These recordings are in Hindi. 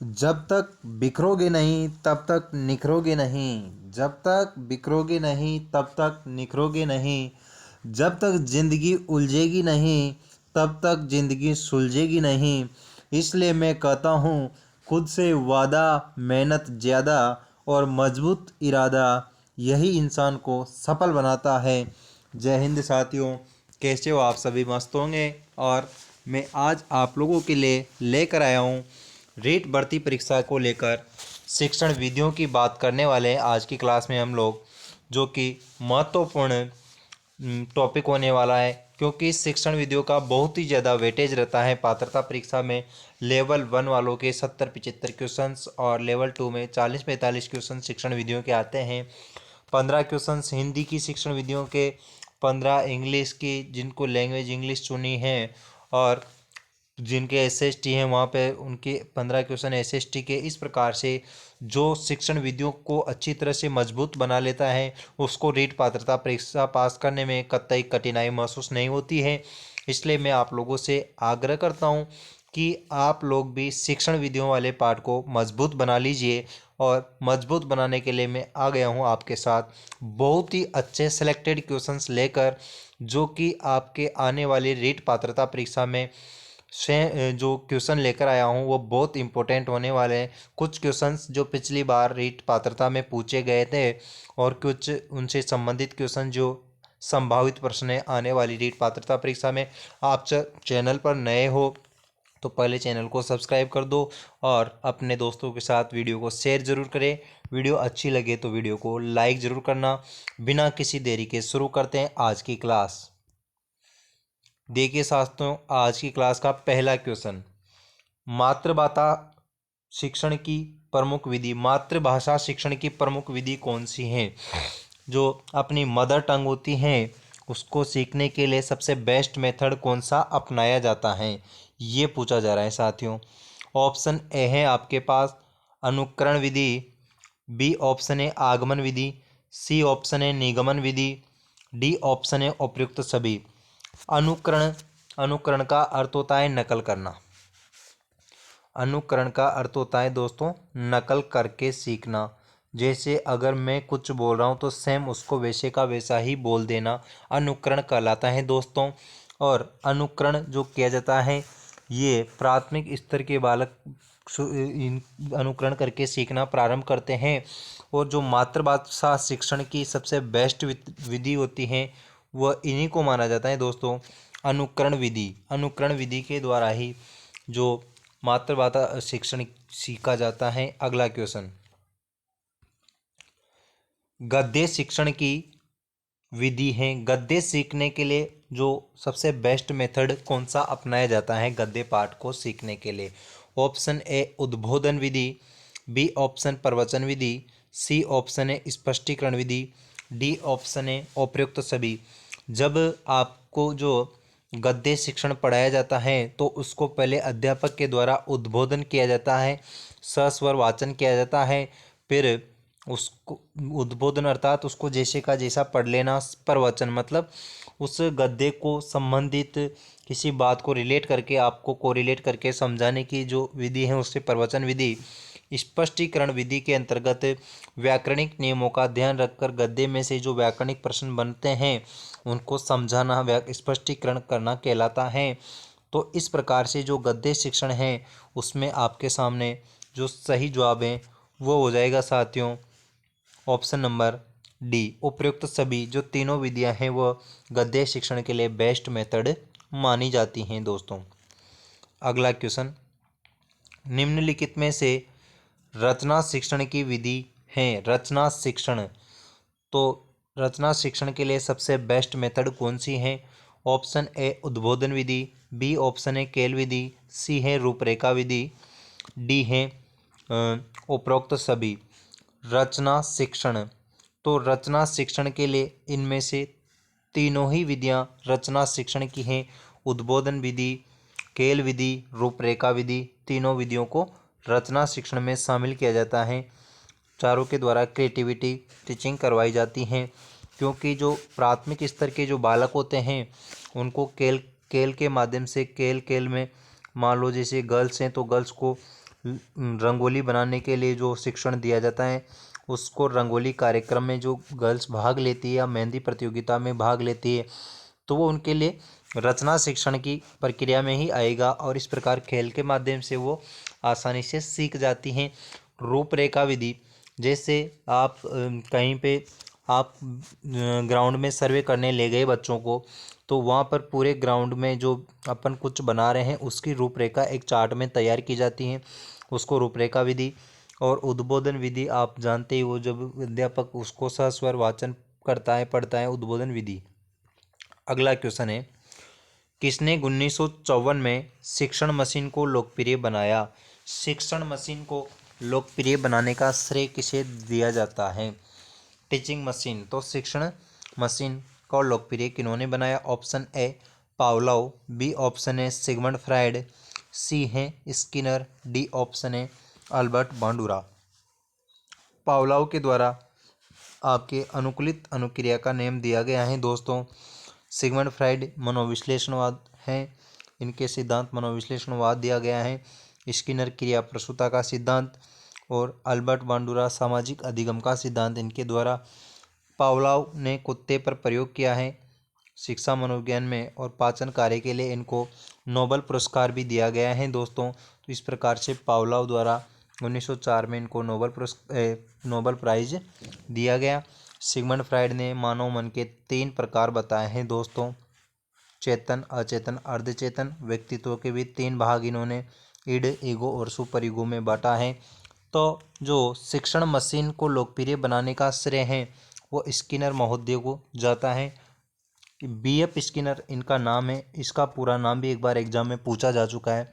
जब तक बिखरोगे नहीं तब तक निखरोगे नहीं। जब तक बिखरोगे नहीं तब तक निखरोगे नहीं। जब तक जिंदगी उलझेगी नहीं तब तक जिंदगी सुलझेगी नहीं। इसलिए मैं कहता हूँ, खुद से वादा, मेहनत ज़्यादा और मजबूत इरादा, यही इंसान को सफल बनाता है। जय हिंद साथियों, कैसे हो आप सभी? मस्त होंगे। और मैं आज आप लोगों के लिए लेकर आया हूँ रीट भर्ती परीक्षा को लेकर शिक्षण विधियों की बात करने वाले हैं आज की क्लास में हम लोग, जो कि महत्वपूर्ण टॉपिक होने वाला है, क्योंकि शिक्षण विधियों का बहुत ही ज़्यादा वेटेज रहता है पात्रता परीक्षा में। लेवल 1 वालों के 70-75 क्वेश्चंस और लेवल 2 में 40-45 क्वेश्चन शिक्षण विधियों के आते हैं। 15 क्वेश्चंस हिंदी की शिक्षण विधियों के, 15 इंग्लिश की जिनको लैंग्वेज इंग्लिश चुनी है, और जिनके एसएसटी हैं वहाँ पे उनके 15 क्वेश्चन एसएसटी के। इस प्रकार से जो शिक्षण विधियों को अच्छी तरह से मजबूत बना लेता है उसको रीट पात्रता परीक्षा पास करने में कतई कठिनाई महसूस नहीं होती है। इसलिए मैं आप लोगों से आग्रह करता हूँ कि आप लोग भी शिक्षण विधियों वाले पार्ट को मजबूत बना लीजिए। और मजबूत बनाने के लिए मैं आ गया हूँ आपके साथ बहुत ही अच्छे सेलेक्टेड क्वेश्चंस लेकर, जो कि आपके आने वाली रीट पात्रता परीक्षा में से जो क्वेश्चन लेकर आया हूँ वो बहुत इंपॉर्टेंट होने वाले हैं। कुछ क्वेश्चंस जो पिछली बार रीट पात्रता में पूछे गए थे, और कुछ उनसे संबंधित क्वेश्चन जो संभावित प्रश्न है आने वाली रीट पात्रता परीक्षा में। आप चैनल पर नए हो तो पहले चैनल को सब्सक्राइब कर दो और अपने दोस्तों के साथ वीडियो को शेयर ज़रूर करें। वीडियो अच्छी लगे तो वीडियो को लाइक ज़रूर करना। बिना किसी देरी के शुरू करते हैं आज की क्लास। देखिए साथियों, आज की क्लास का पहला क्वेश्चन, मातृभाषा शिक्षण की प्रमुख विधि। मातृभाषा शिक्षण की प्रमुख विधि कौन सी है? जो अपनी मदर टंग होती हैं उसको सीखने के लिए सबसे बेस्ट मेथड कौन सा अपनाया जाता है, ये पूछा जा रहा है साथियों। ऑप्शन ए है आपके पास अनुकरण विधि, बी ऑप्शन है आगमन विधि, सी ऑप्शन है निगमन विधि, डी ऑप्शन है उपयुक्त सभी। अनुकरण, अनुकरण का अर्थ होता है नकल करना। अनुकरण का अर्थ होता है दोस्तों नकल करके सीखना। जैसे अगर मैं कुछ बोल रहा हूँ तो सेम उसको वैसे का वैसा ही बोल देना अनुकरण कहलाता है दोस्तों। और अनुकरण जो किया जाता है ये प्राथमिक स्तर के बालक अनुकरण करके सीखना प्रारंभ करते हैं। और जो मातृभाषा शिक्षण की सबसे बेस्ट विधि होती है वह इन्हीं को माना जाता है दोस्तों, अनुकरण विधि। अनुकरण विधि के द्वारा ही जो मातृभाषा शिक्षण सीखा जाता है। अगला क्वेश्चन, गद्य शिक्षण की विधि है। गद्य सीखने के लिए जो सबसे बेस्ट मेथड कौन सा अपनाया जाता है गद्य पाठ को सीखने के लिए? ऑप्शन ए उद्बोधन विधि, बी ऑप्शन प्रवचन विधि, सी ऑप्शन है स्पष्टीकरण विधि, डी ऑप्शन है उपयुक्त सभी। जब आपको जो गद्य शिक्षण पढ़ाया जाता है तो उसको पहले अध्यापक के द्वारा उद्बोधन किया जाता है, सस्वर वाचन किया जाता है, फिर उसको उद्बोधन अर्थात उसको जैसे का जैसा पढ़ लेना, प्रवचन मतलब उस गद्य को संबंधित किसी बात को रिलेट करके आपको कोरिलेट करके समझाने की जो विधि है उससे प्रवचन विधि। स्पष्टीकरण विधि के अंतर्गत व्याकरणिक नियमों का ध्यान रखकर गद्य में से जो व्याकरणिक प्रश्न बनते हैं उनको समझाना स्पष्टीकरण करना कहलाता है। तो इस प्रकार से जो गद्य शिक्षण है उसमें आपके सामने जो सही जवाब है वो हो जाएगा साथियों ऑप्शन नंबर डी उपयुक्त सभी। जो तीनों विधियां हैं वह गद्य शिक्षण के लिए बेस्ट मेथड मानी जाती हैं दोस्तों। अगला क्वेश्चन, निम्नलिखित में से रचना शिक्षण की विधि है। रचना शिक्षण, तो रचना शिक्षण के लिए सबसे बेस्ट मेथड कौन सी है? ऑप्शन ए उद्बोधन विधि, बी ऑप्शन है केल विधि, सी है रूपरेखा विधि, डी है उपरोक्त सभी। रचना शिक्षण, तो रचना शिक्षण के लिए इनमें से तीनों ही विधियां रचना शिक्षण की हैं। उद्बोधन विधि, केल विधि, रूपरेखा विधि, तीनों विधियों को रचना शिक्षण में शामिल किया जाता है। चारों के द्वारा क्रिएटिविटी टीचिंग करवाई जाती हैं, क्योंकि जो प्राथमिक स्तर के जो बालक होते हैं उनको केल केल के माध्यम से केल केल में मान लो जैसे गर्ल्स हैं तो गर्ल्स को रंगोली बनाने के लिए जो शिक्षण दिया जाता है, उसको रंगोली कार्यक्रम में जो गर्ल्स भाग लेती है या मेहंदी प्रतियोगिता में भाग लेती है, तो वो उनके लिए रचना शिक्षण की प्रक्रिया में ही आएगा। और इस प्रकार खेल के माध्यम से वो आसानी से सीख जाती हैं। रूपरेखा विधि, जैसे आप कहीं पे आप ग्राउंड में सर्वे करने ले गए बच्चों को, तो वहाँ पर पूरे ग्राउंड में जो अपन कुछ बना रहे हैं उसकी रूपरेखा एक चार्ट में तैयार की जाती है, उसको रूपरेखा विधि। और उद्बोधन विधि आप जानते ही हो, जब अध्यापक उसको सस्वर वाचन करता है पढ़ता है, उद्बोधन विधि। अगला क्वेश्चन है, किसने 1954 में शिक्षण मशीन को लोकप्रिय बनाया? शिक्षण मशीन को लोकप्रिय बनाने का श्रेय किसे दिया जाता है? Teaching machine. तो शिक्षण मशीन को लोकप्रिय किन्होंने बनाया? Option A Pavlov, B option है सिगमंड फ्राइड, सी है स्किनर, डी ऑप्शन है अल्बर्ट बांडुरा। पावलोव के द्वारा आपके अनुकूलित अनुक्रिया का नेम दिया गया है दोस्तों। सिगमंड फ्राइड मनोविश्लेषणवाद हैं, इनके सिद्धांत मनोविश्लेषणवाद दिया गया है। स्किनर क्रिया प्रसूता का सिद्धांत और अल्बर्ट बांडुरा सामाजिक अधिगम का सिद्धांत, इनके द्वारा पावलोव ने कुत्ते पर प्रयोग किया है शिक्षा मनोविज्ञान में, और पाचन कार्य के लिए इनको नोबेल पुरस्कार भी दिया गया है दोस्तों। तो इस प्रकार से पावलोव द्वारा 1904 में इनको नोबेल प्राइज दिया गया। सिगमंड फ्राइड ने मानव मन के 3 प्रकार बताए हैं दोस्तों, चेतन, अचेतन, अर्धचेतन। व्यक्तित्व के भी 3 भाग इन्होंने इड, ईगो और सुपर ईगो में बांटा है। तो जो शिक्षण मशीन को लोकप्रिय बनाने का श्रेय है वो स्किनर महोदय को जाता है। बीएफ स्किनर इनका नाम है, इसका पूरा नाम भी एक बार एग्जाम में पूछा जा चुका है।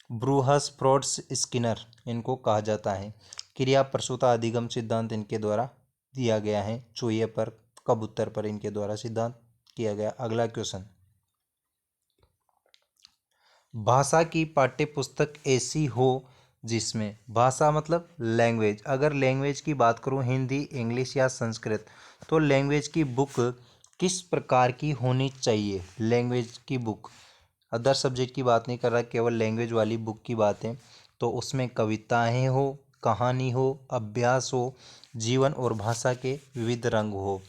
ब्रूहस फ्रोड्स स्किनर इनको कहा जाता है। क्रिया प्रसूता अधिगम सिद्धांत इनके द्वारा दिया गया है। चूहे पर, कबूतर पर इनके द्वारा सिद्धांत किया गया। अगला क्वेश्चन, भाषा की पाठ्य पुस्तक ऐसी हो जिसमें, भाषा मतलब लैंग्वेज, अगर लैंग्वेज की बात करूं हिंदी, इंग्लिश या संस्कृत, तो लैंग्वेज की बुक किस प्रकार की होनी चाहिए? लैंग्वेज की बुक, अदर सब्जेक्ट की बात नहीं कर रहा, केवल लैंग्वेज वाली बुक की बात है। तो उसमें कविताएं हो, कहानी हो, अभ्यास हो, जीवन और भाषा के विविध रंग हो।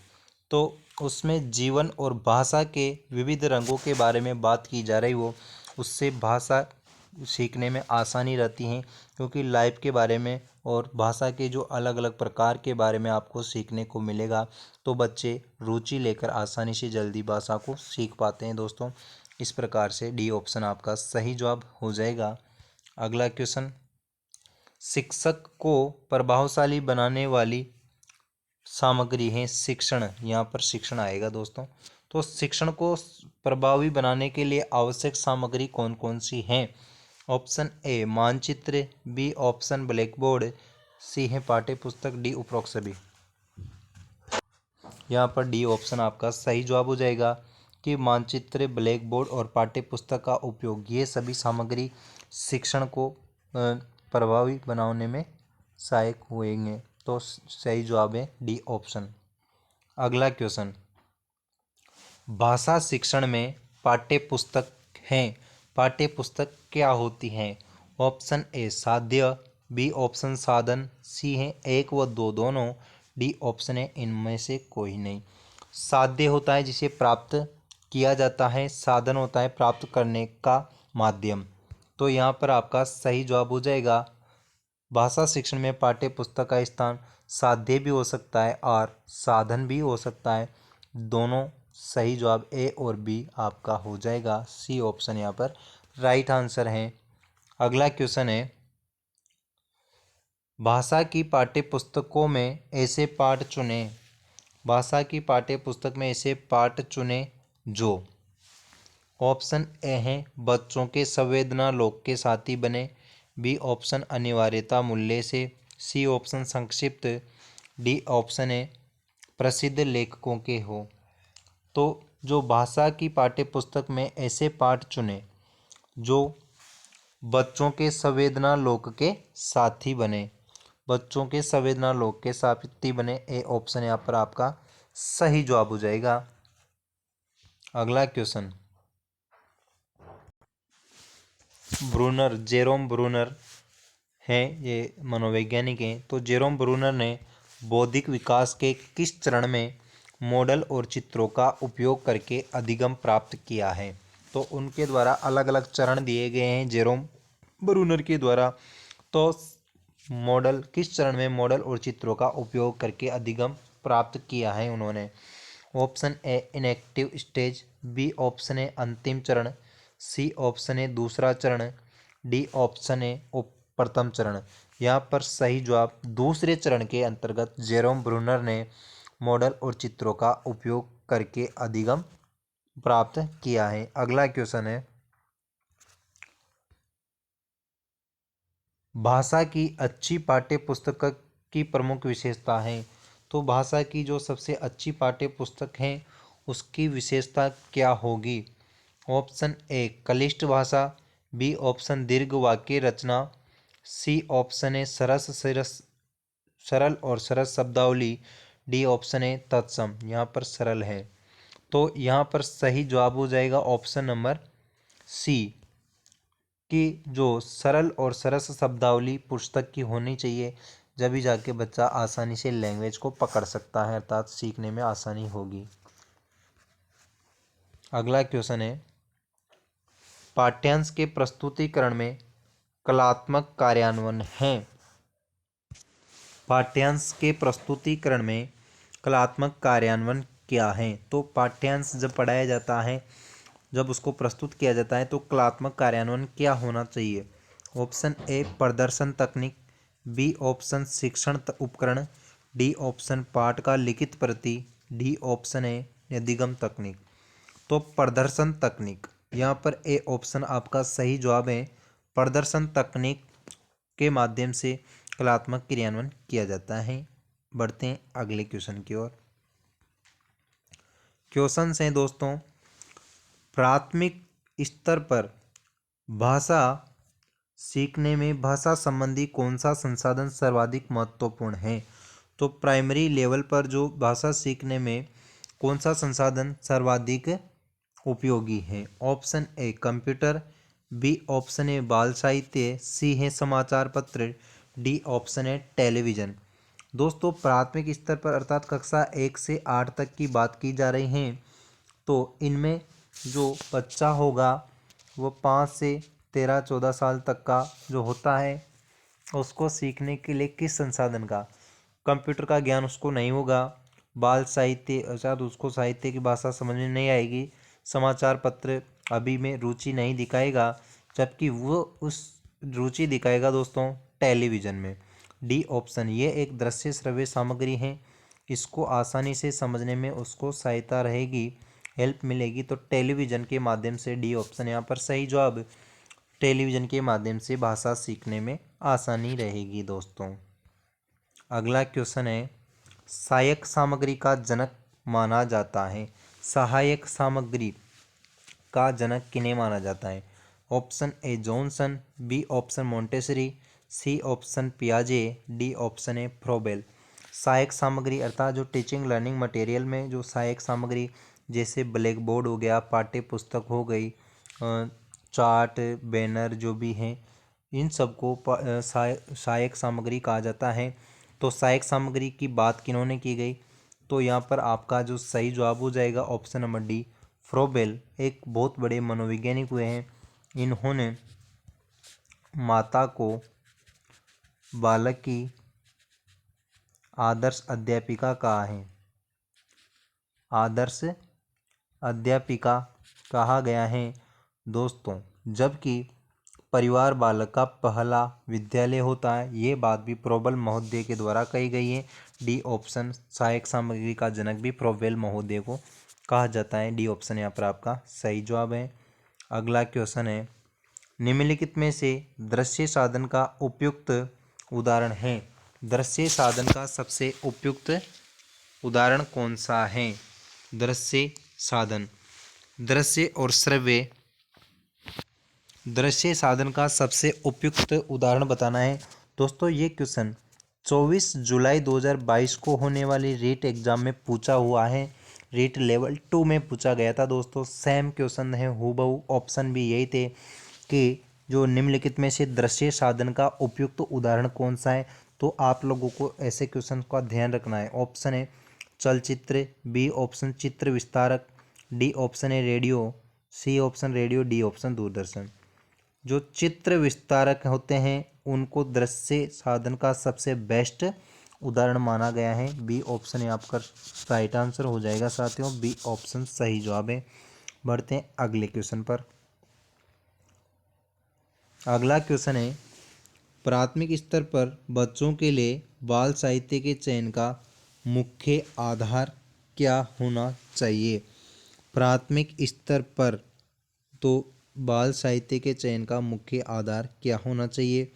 तो उसमें जीवन और भाषा के विविध रंगों के बारे में बात की जा रही हो, उससे भाषा सीखने में आसानी रहती है, क्योंकि लाइफ के बारे में और भाषा के जो अलग अलग प्रकार के बारे में आपको सीखने को मिलेगा, तो बच्चे रुचि लेकर आसानी से जल्दी भाषा को सीख पाते हैं दोस्तों। इस प्रकार से डी ऑप्शन आपका सही जवाब हो जाएगा। अगला क्वेश्चन, शिक्षक को प्रभावशाली बनाने वाली सामग्री है शिक्षण, यहाँ पर शिक्षण आएगा दोस्तों। तो शिक्षण को प्रभावी बनाने के लिए आवश्यक सामग्री कौन कौन सी हैं? ऑप्शन ए मानचित्र, बी ऑप्शन ब्लैक बोर्ड, सी है पाठ्य पुस्तक, डी उपरोक्त सभी। यहाँ पर डी ऑप्शन आपका सही जवाब हो जाएगा कि मानचित्र, ब्लैक बोर्ड और पाठ्य पुस्तक का उपयोग, ये सभी सामग्री शिक्षण को प्रभावी बनाने में सहायक होंगे। तो सही जवाब है डी ऑप्शन। अगला क्वेश्चन, भाषा शिक्षण में पाठ्य पुस्तक हैं, पाठ्य पुस्तक क्या होती हैं? ऑप्शन ए साध्य, बी ऑप्शन साधन, सी है 1 व 2 दोनों, डी ऑप्शन है इनमें से कोई नहीं। साध्य होता है जिसे प्राप्त किया जाता है, साधन होता है प्राप्त करने का माध्यम। तो यहाँ पर आपका सही जवाब हो जाएगा, भाषा शिक्षण में पाठ्य पुस्तक का स्थान साध्य भी हो सकता है और साधन भी हो सकता है। दोनों सही जवाब ए और बी आपका हो जाएगा। सी ऑप्शन यहाँ पर राइट आंसर है। अगला क्वेश्चन है, भाषा की पाठ्य पुस्तकों में ऐसे पाठ चुने, भाषा की पाठ्य पुस्तक में ऐसे पाठ चुने जो, ऑप्शन ए हैं बच्चों के संवेदना लोक के साथी बने, बी ऑप्शन अनिवार्यता मूल्य से, सी ऑप्शन संक्षिप्त, डी ऑप्शन है प्रसिद्ध लेखकों के हो। तो जो भाषा की पाठ्य पुस्तक में ऐसे पाठ चुने जो बच्चों के संवेदना लोक के साथी बने, बच्चों के संवेदना लोक के साथी बने, ए ऑप्शन यहाँ पर आपका सही जवाब हो जाएगा। अगला क्वेश्चन, ब्रूनर, जेरोम ब्रूनर हैं, ये मनोवैज्ञानिक हैं, तो जेरोम ब्रूनर ने बौद्धिक विकास के किस चरण में मॉडल और चित्रों का उपयोग करके अधिगम प्राप्त किया है। तो उनके द्वारा अलग अलग चरण दिए गए हैं जेरोम ब्रूनर के द्वारा। तो मॉडल किस चरण में मॉडल और चित्रों का उपयोग करके अधिगम प्राप्त किया है उन्होंने। Option A inactive stage, B option A अंतिम चरण, सी ऑप्शन ए दूसरा चरण, डी ऑप्शन ए प्रथम चरण। यहाँ पर सही जवाब दूसरे चरण के अंतर्गत जेरोम ब्रूनर ने मॉडल और चित्रों का उपयोग करके अधिगम प्राप्त किया है। अगला क्वेश्चन है, भाषा की अच्छी पाठ्य पुस्तक की प्रमुख विशेषता है। तो भाषा की जो सबसे अच्छी पाठ्य पुस्तक है उसकी विशेषता क्या होगी। ऑप्शन ए क्लिष्ट भाषा, बी ऑप्शन दीर्घ वाक्य रचना, सी ऑप्शन ए सरल और सरस शब्दावली, डी ऑप्शन ए तत्सम। यहाँ पर सरल है, तो यहाँ पर सही जवाब हो जाएगा ऑप्शन नंबर सी कि जो सरल और सरस शब्दावली पुस्तक की होनी चाहिए, जब भी जाके बच्चा आसानी से लैंग्वेज को पकड़ सकता है, अर्थात सीखने में आसानी होगी। अगला क्वेश्चन है, पाठ्यांश के प्रस्तुतिकरण में कलात्मक कार्यान्वयन है। पाठ्यांश के प्रस्तुतिकरण में कलात्मक कार्यान्वयन क्या है। तो पाठ्यांश जब पढ़ाया जाता है, जब उसको प्रस्तुत किया जाता है, तो कलात्मक कार्यान्वयन क्या होना चाहिए। ऑप्शन ए प्रदर्शन तकनीक, बी ऑप्शन शिक्षण उपकरण, डी ऑप्शन पाठ का लिखित प्रति, डी ऑप्शन ए अधिगम तकनीक। तो प्रदर्शन तकनीक, यहाँ पर ए ऑप्शन आपका सही जवाब है। प्रदर्शन तकनीक के माध्यम से कलात्मक क्रियान्वयन किया जाता है। बढ़ते हैं अगले क्वेश्चन की ओर। क्वेश्चन हैं दोस्तों, प्राथमिक स्तर पर भाषा सीखने में भाषा संबंधी कौन सा संसाधन सर्वाधिक महत्वपूर्ण है। तो प्राइमरी लेवल पर जो भाषा सीखने में कौन सा संसाधन सर्वाधिक उपयोगी है। Option A computer, B option A बाल साहित्य, सी है समाचार पत्र, डी ऑप्शन है टेलीविज़न। दोस्तों प्राथमिक स्तर पर अर्थात कक्षा 1 से 8 तक की बात की जा रही है, तो इनमें जो बच्चा होगा वो 5 से 13-14 साल तक का जो होता है, उसको सीखने के लिए किस संसाधन का, कंप्यूटर का ज्ञान उसको नहीं होगा, बाल साहित्य अर्थात उसको साहित्य की भाषा समझ में नहीं आएगी, समाचार पत्र अभी में रुचि नहीं दिखाएगा, जबकि वो उस रुचि दिखाएगा दोस्तों टेलीविज़न में। डी ऑप्शन ये एक दृश्य श्रव्य सामग्री है, इसको आसानी से समझने में उसको सहायता रहेगी, हेल्प मिलेगी, तो टेलीविज़न के माध्यम से डी ऑप्शन यहाँ पर सही जवाब। टेलीविज़न के माध्यम से भाषा सीखने में आसानी रहेगी दोस्तों। अगला क्वेश्चन है, सहायक सामग्री का जनक माना जाता है। सहायक सामग्री का जनक किन्हें माना जाता है। Option A Johnson, B option Montessori, C option पियाजे, डी ऑप्शन ए फ्रोबेल। सहायक सामग्री अर्थात जो टीचिंग लर्निंग मटेरियल में जो सहायक सामग्री जैसे ब्लैक बोर्ड हो गया, पाठ्य पुस्तक हो गई, चार्ट बैनर जो भी हैं, इन सबको सहायक सामग्री कहा जाता है। तो सहायक सामग्री की बात किन्होंने की गई, तो यहाँ पर आपका जो सही जवाब हो जाएगा ऑप्शन नंबर डी फ्रोबेल। एक बहुत बड़े मनोवैज्ञानिक हुए हैं, इन्होंने माता को बालक की आदर्श अध्यापिका कहा है, आदर्श अध्यापिका कहा गया है दोस्तों, जबकि परिवार बालक का पहला विद्यालय होता है। ये बात भी फ्रोबेल महोदय के द्वारा कही गई है। डी ऑप्शन सहायक सामग्री का जनक भी फ्रोबेल महोदय को कहा जाता है। डी ऑप्शन यहाँ पर आपका सही जवाब है। अगला क्वेश्चन है, निम्नलिखित में से दृश्य साधन का उपयुक्त उदाहरण है। दृश्य साधन का सबसे उपयुक्त उदाहरण कौन सा है। दृश्य साधन, दृश्य और श्रव्य दृश्य साधन का सबसे उपयुक्त उदाहरण बताना है। दोस्तों ये क्वेश्चन 24 जुलाई 2022 को होने वाली रीट एग्जाम में पूछा हुआ है। रीट लेवल 2 में पूछा गया था दोस्तों। सेम क्वेश्चन है, हूबहू ऑप्शन भी यही थे कि जो निम्नलिखित में से दृश्य साधन का उपयुक्त उदाहरण कौन सा है? तो आप लोगों को ऐसे क्वेश्चन का ध्यान रखना है। ऑप्शन है चलचित्र, बी ऑप्शन चित्र विस्तारक, डी ऑप्शन है radio, C option radio, D option दूरदर्शन। जो चित्र विस्तारक होते हैं उनको दृश्य साधन का सबसे बेस्ट उदाहरण माना गया है। बी ऑप्शन है आपका राइट आंसर हो जाएगा साथियों, बी ऑप्शन सही जवाब है। बढ़ते हैं अगले क्वेश्चन पर। अगला क्वेश्चन है प्राथमिक स्तर पर बच्चों के लिए बाल साहित्य के चयन का मुख्य आधार क्या होना चाहिए? प्राथमिक स्तर पर तो बाल साहित्य के चयन का मुख्य आधार क्या होना चाहिए?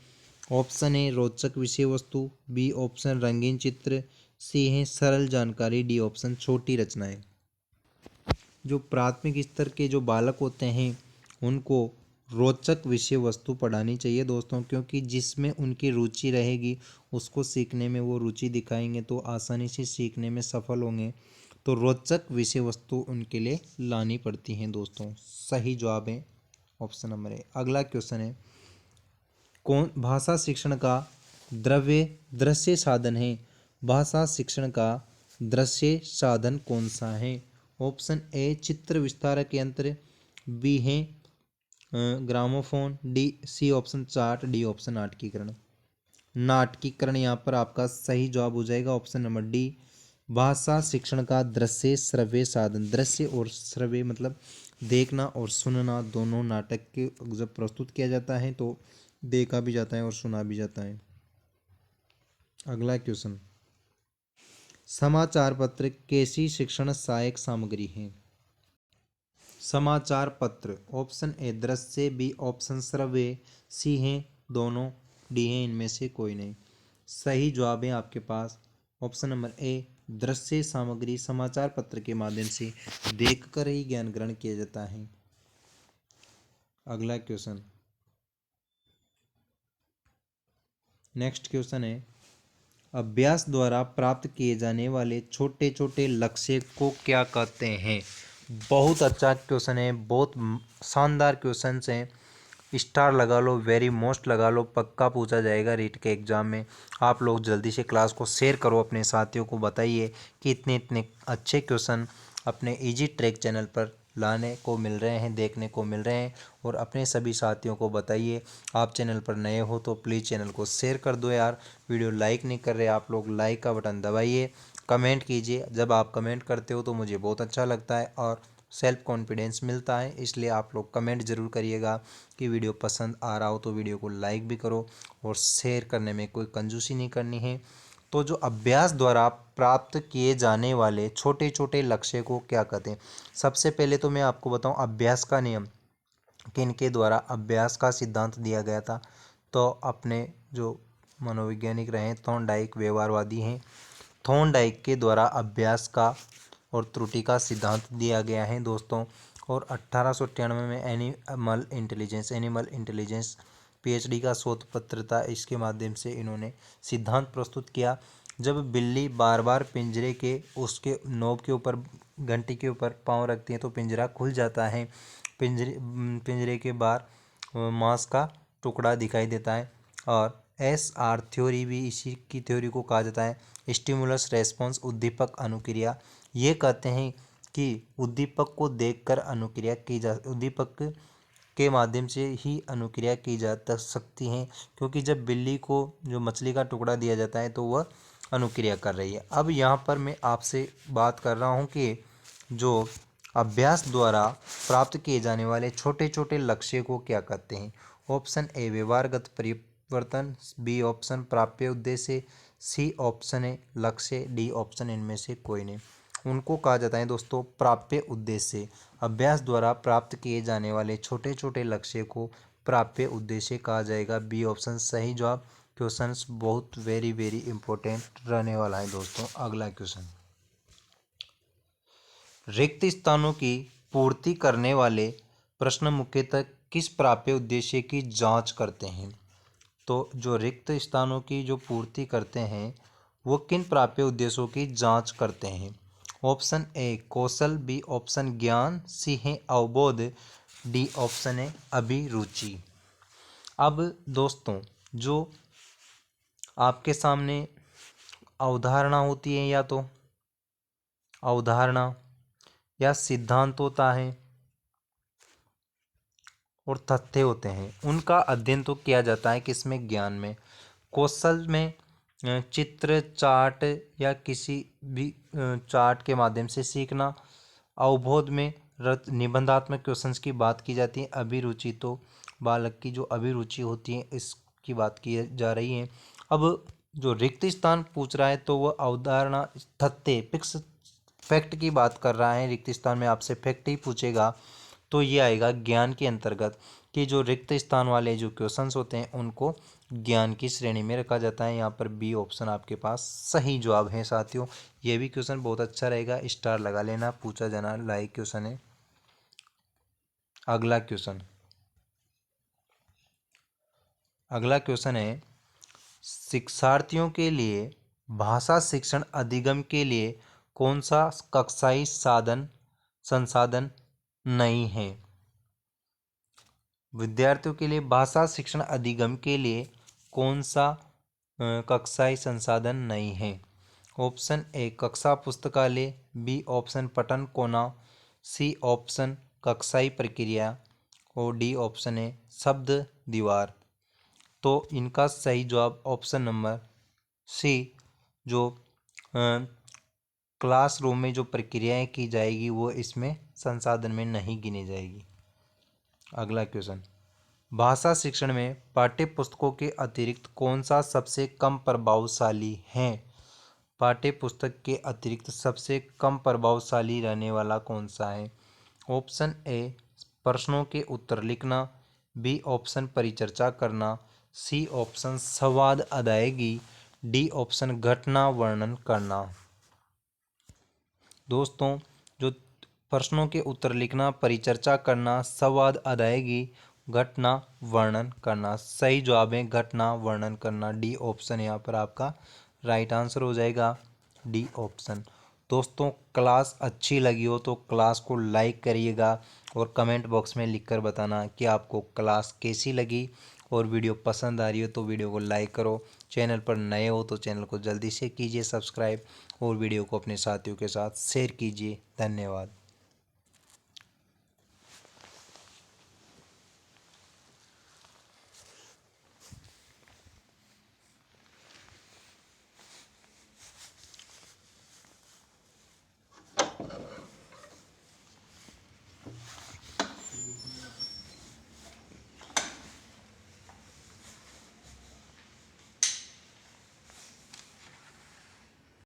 ऑप्शन ए रोचक विषय वस्तु, बी ऑप्शन रंगीन चित्र, सी है सरल जानकारी, डी ऑप्शन छोटी रचनाएं। जो प्राथमिक स्तर के जो बालक होते हैं उनको रोचक विषय वस्तु पढ़ानी चाहिए दोस्तों, क्योंकि जिसमें उनकी रुचि रहेगी उसको सीखने में वो रुचि दिखाएंगे तो आसानी से सीखने में सफल होंगे। तो रोचक विषय वस्तु उनके लिए लानी पड़ती हैं दोस्तों। सही जवाब है ऑप्शन नंबर ए। अगला क्वेश्चन है कौन भाषा शिक्षण का दृश्य साधन है? भाषा शिक्षण का दृश्य साधन कौन सा है? ऑप्शन ए चित्र विस्तारक यंत्र, बी है gramophone, C option chart, D option नाटकीकरण। नाटकीकरण यहाँ पर आपका सही जवाब हो जाएगा, ऑप्शन नंबर डी। भाषा शिक्षण का दृश्य श्रव्य साधन, दृश्य और श्रव्य मतलब देखना और सुनना दोनों नाटक के जब प्रस्तुत किया जाता है तो देखा भी जाता है और सुना भी जाता है। अगला क्वेश्चन समाचार पत्र कैसी शिक्षण सहायक सामग्री है? समाचार पत्र ऑप्शन ए दृश्य, बी ऑप्शन श्रव्य, सी है दोनों, डी है इनमें से कोई नहीं। सही जवाब है आपके पास ऑप्शन नंबर ए दृश्य सामग्री समाचार पत्र के माध्यम से देखकर ही ज्ञान ग्रहण किया जाता है। अगला क्वेश्चन नेक्स्ट क्वेश्चन है अभ्यास द्वारा प्राप्त किए जाने वाले छोटे छोटे लक्ष्य को क्या कहते हैं? बहुत अच्छा क्वेश्चन है, बहुत शानदार क्वेश्चन है। स्टार लगा लो, वेरी मोस्ट लगा लो, पक्का पूछा जाएगा रीट के एग्जाम में। आप लोग जल्दी से क्लास को शेयर करो, अपने साथियों को बताइए कि इतने इतने अच्छे क्वेश्चन अपने इजी ट्रैक चैनल पर लाने को मिल रहे हैं, देखने को मिल रहे हैं। और अपने सभी साथियों को बताइए। आप चैनल पर नए हो तो प्लीज़ चैनल को शेयर कर दो यार। वीडियो लाइक नहीं कर रहे आप लोग, लाइक का बटन दबाइए, कमेंट कीजिए। जब आप कमेंट करते हो तो मुझे बहुत अच्छा लगता है और सेल्फ कॉन्फिडेंस मिलता है। इसलिए आप लोग कमेंट ज़रूर करिएगा कि वीडियो पसंद आ रहा हो तो वीडियो को लाइक भी करो और शेयर करने में कोई कंजूसी नहीं करनी है। तो जो अभ्यास द्वारा प्राप्त किए जाने वाले छोटे छोटे लक्ष्य को क्या कहते हैं? सबसे पहले तो मैं आपको बताऊं अभ्यास का नियम किनके द्वारा अभ्यास का सिद्धांत दिया गया था। तो अपने जो मनोवैज्ञानिक रहे थॉर्नडाइक व्यवहारवादी हैं, थॉर्नडाइक के द्वारा अभ्यास का और त्रुटि का सिद्धांत दिया गया है दोस्तों। और 1893 में एनिमल इंटेलिजेंस पीएचडी का शोध पत्र था। इसके माध्यम से इन्होंने सिद्धांत प्रस्तुत किया। जब बिल्ली बार बार पिंजरे के उसके नोब के ऊपर घंटी के ऊपर पाँव रखती है तो पिंजरा खुल जाता है। पिंजरे के बाहर मांस का टुकड़ा दिखाई देता है। और SR थ्योरी भी इसी की थ्योरी को कहा जाता है, स्टिमुलस रेस्पॉन्स उद्दीपक अनुक्रिया। ये कहते हैं कि उद्दीपक को देखकर अनुक्रिया की जा उद्दीपक के माध्यम से ही अनुक्रिया की जा सकती हैं, क्योंकि जब बिल्ली को जो मछली का टुकड़ा दिया जाता है तो वह अनुक्रिया कर रही है। अब यहाँ पर मैं आपसे बात कर रहा हूँ कि जो अभ्यास द्वारा प्राप्त किए जाने वाले छोटे छोटे लक्ष्य को क्या कहते हैं? ऑप्शन ए व्यवहारगत परिवर्तन, बी ऑप्शन प्राप्य उद्देश्य, सी ऑप्शन है लक्ष्य, डी ऑप्शन इनमें से कोई नहीं। उनको कहा जाता है दोस्तों प्राप्य उद्देश्य। अभ्यास द्वारा प्राप्त किए जाने वाले छोटे छोटे लक्ष्य को प्राप्य उद्देश्य कहा जाएगा, बी ऑप्शन सही जवाब। क्वेश्चंस बहुत वेरी वेरी इंपॉर्टेंट रहने वाला है दोस्तों। अगला क्वेश्चन रिक्त स्थानों की पूर्ति करने वाले प्रश्न मुख्यतः किस प्राप्य उद्देश्य की जांच करते हैं? तो जो रिक्त स्थानों की जो पूर्ति करते हैं वो किन प्राप्य उद्देश्यों की जांच करते हैं? ऑप्शन ए कौशल, बी ऑप्शन ज्ञान, सी है अवबोध, डी ऑप्शन है अभिरुचि। अब दोस्तों, जो आपके सामने अवधारणा होती है, या तो अवधारणा या सिद्धांत होता है और तथ्य होते हैं, उनका अध्ययन तो किया जाता है किसमें, ज्ञान में। कौशल में चित्र, चार्ट या किसी भी चार्ट के माध्यम से सीखना। अवबोध में निबंधात्मक क्वेश्चंस की बात की जाती है। अभिरुचि तो बालक की जो अभिरुचि होती है इसकी बात की जा रही है। अब जो रिक्त स्थान पूछ रहा है तो वह अवधारणा, तथ्य, फिक्स फैक्ट की बात कर रहा है। रिक्त स्थान में आपसे फैक्ट ही पूछेगा तो ये आएगा ज्ञान के अंतर्गत, कि जो रिक्त स्थान वाले जो क्वेश्चंस होते हैं उनको ज्ञान की श्रेणी में रखा जाता है। यहाँ पर बी ऑप्शन आपके पास सही जवाब है साथियों। ये भी क्वेश्चन बहुत अच्छा रहेगा, स्टार लगा लेना, पूछा जाना लायक क्वेश्चन है। अगला क्वेश्चन है, शिक्षार्थियों के लिए भाषा शिक्षण अधिगम के लिए कौन सा कक्षाई संसाधन नहीं है। विद्यार्थियों के लिए भाषा शिक्षण अधिगम के लिए कौन सा कक्षाई संसाधन नहीं है। ऑप्शन ए कक्षा पुस्तकालय, बी ऑप्शन पठन कोना, सी ऑप्शन कक्षाई प्रक्रिया और डी ऑप्शन है शब्द दीवार। तो इनका सही जवाब ऑप्शन नंबर सी, जो क्लासरूम में जो प्रक्रियाएं की जाएगी वो इसमें संसाधन में नहीं गिनी जाएगी। अगला क्वेश्चन, भाषा शिक्षण में पाठ्य पुस्तकों के अतिरिक्त कौन सा सबसे कम प्रभावशाली है। पाठ्य पुस्तक के अतिरिक्त सबसे कम प्रभावशाली रहने वाला कौन सा है। ऑप्शन ए प्रश्नों के उत्तर लिखना, बी ऑप्शन परिचर्चा करना, सी ऑप्शन संवाद अदायगी, डी ऑप्शन घटना वर्णन करना। दोस्तों, जो प्रश्नों के उत्तर लिखना, परिचर्चा करना, संवाद अदायगी, घटना वर्णन करना, सही जवाब है घटना वर्णन करना। डी ऑप्शन यहाँ पर आपका राइट आंसर हो जाएगा, डी ऑप्शन। दोस्तों, क्लास अच्छी लगी हो तो क्लास को लाइक करिएगा और कमेंट बॉक्स में लिखकर बताना कि आपको क्लास कैसी लगी, और वीडियो पसंद आ रही हो तो वीडियो को लाइक करो। चैनल पर नए हो तो चैनल को जल्दी से कीजिए सब्सक्राइब और वीडियो को अपने साथियों के साथ शेयर कीजिए। धन्यवाद।